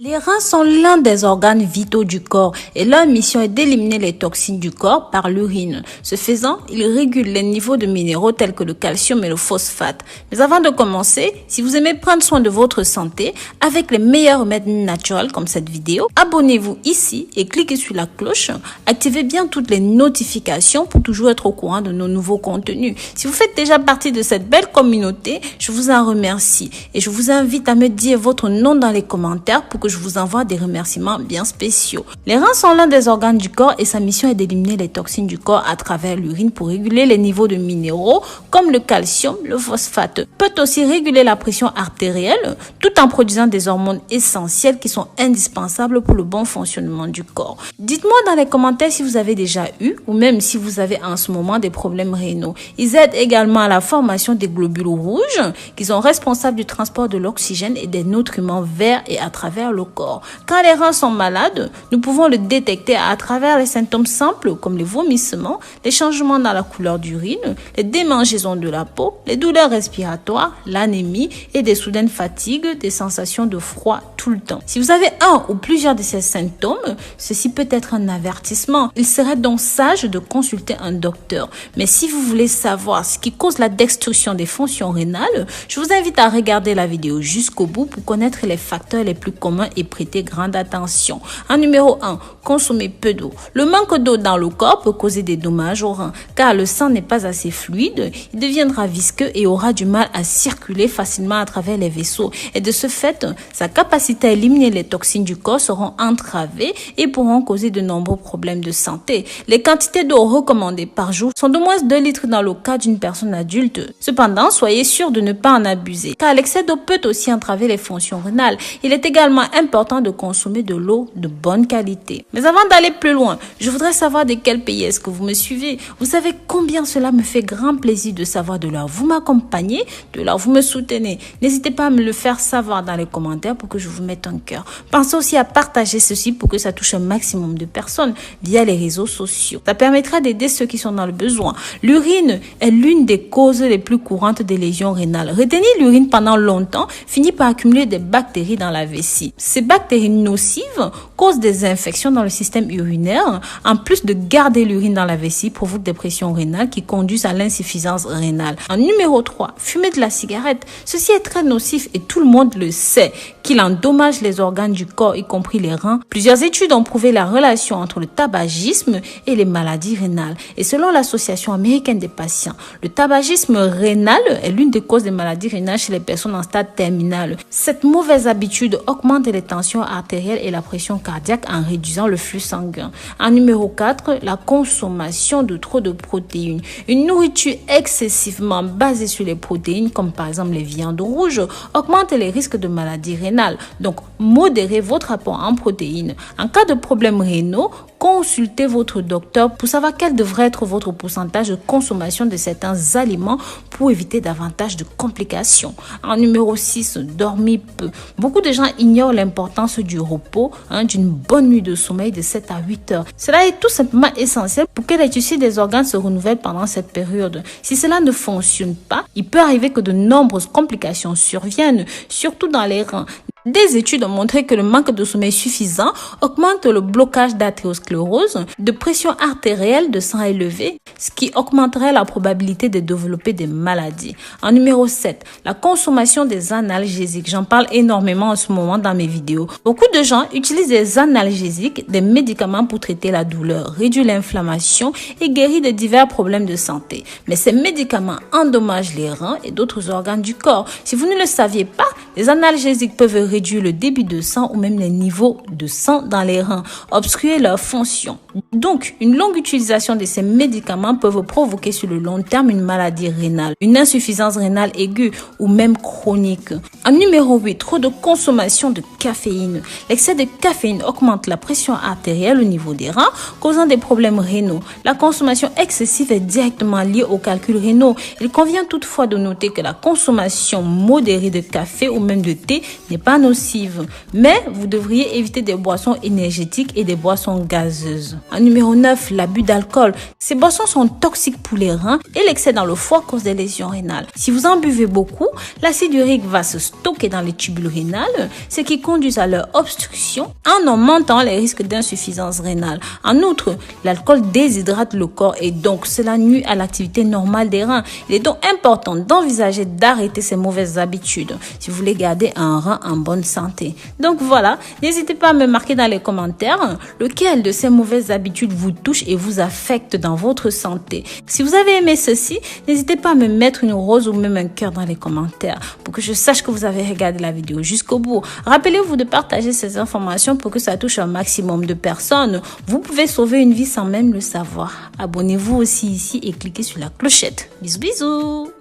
Les reins sont l'un des organes vitaux du corps et leur mission est d'éliminer les toxines du corps par l'urine. Ce faisant, ils régulent les niveaux de minéraux tels que le calcium et le phosphate. Mais avant de commencer, si vous aimez prendre soin de votre santé avec les meilleurs remèdes naturels comme cette vidéo, abonnez-vous ici et cliquez sur la cloche. Activez bien toutes les notifications pour toujours être au courant de nos nouveaux contenus. Si vous faites déjà partie de cette belle communauté, je vous en remercie et je vous invite à me dire votre nom dans les commentaires pour que je vous envoie des remerciements bien spéciaux. Les reins sont l'un des organes du corps et sa mission est d'éliminer les toxines du corps à travers l'urine pour réguler les niveaux de minéraux comme le calcium, le phosphate. Peut aussi réguler la pression artérielle tout en produisant des hormones essentielles qui sont indispensables pour le bon fonctionnement du corps. Dites-moi dans les commentaires si vous avez déjà eu ou même si vous avez en ce moment des problèmes rénaux. Ils aident également à la formation des globules rouges qui sont responsables du transport de l'oxygène et des nutriments vers et à travers le corps. Quand les reins sont malades, nous pouvons le détecter à travers les symptômes simples comme les vomissements, les changements dans la couleur d'urine, les démangeaisons de la peau, les douleurs respiratoires, l'anémie et des soudaines fatigues, des sensations de froid tout le temps. Si vous avez un ou plusieurs de ces symptômes, ceci peut être un avertissement. Il serait donc sage de consulter un docteur. Mais si vous voulez savoir ce qui cause la destruction des fonctions rénales, je vous invite à regarder la vidéo jusqu'au bout pour connaître les facteurs les plus communs et prêter grande attention. En numéro 1, consommer peu d'eau. Le manque d'eau dans le corps peut causer des dommages aux reins, car le sang n'est pas assez fluide, il deviendra visqueux et aura du mal à circuler facilement à travers les vaisseaux. Et de ce fait, sa capacité à éliminer les toxines du corps seront entravées et pourront causer de nombreux problèmes de santé. Les quantités d'eau recommandées par jour sont de moins 2 litres dans le cas d'une personne adulte. Cependant, soyez sûr de ne pas en abuser, car l'excès d'eau peut aussi entraver les fonctions rénales. Il est également important de consommer de l'eau de bonne qualité. Mais avant d'aller plus loin, je voudrais savoir de quel pays est-ce que vous me suivez. Vous savez combien cela me fait grand plaisir de savoir de là vous m'accompagnez, de là vous me soutenez. N'hésitez pas à me le faire savoir dans les commentaires pour que je vous mette un cœur. Pensez aussi à partager ceci pour que ça touche un maximum de personnes via les réseaux sociaux. Ça permettra d'aider ceux qui sont dans le besoin. L'urine est l'une des causes les plus courantes des lésions rénales. Retenir l'urine pendant longtemps finit par accumuler des bactéries dans la vessie. Ces bactéries nocives causent des infections dans le système urinaire. En plus de garder l'urine dans la vessie, provoquent des pressions rénales qui conduisent à l'insuffisance rénale. En numéro 3, fumer de la cigarette. Ceci est très nocif et tout le monde le sait qu'il endommage les organes du corps, y compris les reins. Plusieurs études ont prouvé la relation entre le tabagisme et les maladies rénales. Et selon l'Association américaine des patients, le tabagisme rénal est l'une des causes des maladies rénales chez les personnes en stade terminal. Cette mauvaise habitude augmente les tensions artérielles et la pression cardiaque en réduisant le flux sanguin. En numéro 4, la consommation de trop de protéines. Une nourriture excessivement basée sur les protéines, comme par exemple les viandes rouges, augmente les risques de maladies rénales. Donc, modérez votre apport en protéines. En cas de problèmes rénaux, consultez votre docteur pour savoir quel devrait être votre pourcentage de consommation de certains aliments pour éviter davantage de complications. En numéro 6, dormir peu. Beaucoup de gens ignorent l'importance du repos, d'une bonne nuit de sommeil de 7 à 8 heures. Cela est tout simplement essentiel pour que les tissus des organes se renouvellent pendant cette période. Si cela ne fonctionne pas, il peut arriver que de nombreuses complications surviennent, surtout dans les reins. Des études ont montré que le manque de sommeil suffisant augmente le blocage d'artériosclérose, de pression artérielle, de sang élevé, ce qui augmenterait la probabilité de développer des maladies. En numéro 7, la consommation des analgésiques. J'en parle énormément en ce moment dans mes vidéos. Beaucoup de gens utilisent des analgésiques, des médicaments pour traiter la douleur, réduire l'inflammation et guérir de divers problèmes de santé. Mais ces médicaments endommagent les reins et d'autres organes du corps. Si vous ne le saviez pas, les analgésiques peuvent réduire le débit de sang ou même les niveaux de sang dans les reins, obstruer leur fonction. Donc, une longue utilisation de ces médicaments peuvent provoquer sur le long terme une maladie rénale, une insuffisance rénale aiguë ou même chronique. En numéro 8, trop de consommation de caféine. L'excès de caféine augmente la pression artérielle au niveau des reins, causant des problèmes rénaux. La consommation excessive est directement liée aux calculs rénaux. Il convient toutefois de noter que la consommation modérée de café ou même de thé n'est pas nocive. Mais vous devriez éviter des boissons énergétiques et des boissons gazeuses. En numéro 9, l'abus d'alcool. Ces boissons sont toxiques pour les reins et l'excès dans le foie cause des lésions rénales. Si vous en buvez beaucoup, l'acide urique va se stocker dans les tubules rénales, ce qui conduit à leur obstruction en augmentant les risques d'insuffisance rénale. En outre, l'alcool déshydrate le corps et donc cela nuit à l'activité normale des reins. Il est donc important d'envisager d'arrêter ces mauvaises habitudes si vous voulez garder un rein en bonne santé. Donc voilà, n'hésitez pas à me marquer dans les commentaires lequel de ces mauvaises habitudes vous touche et vous affecte dans votre santé. Si vous avez aimé ceci, n'hésitez pas à me mettre une rose ou même un cœur dans les commentaires pour que je sache que vous avez regardé la vidéo jusqu'au bout. Rappelez-vous de partager ces informations pour que ça touche un maximum de personnes. Vous pouvez sauver une vie sans même le savoir. Abonnez-vous aussi ici et cliquez sur la clochette. Bisous bisous.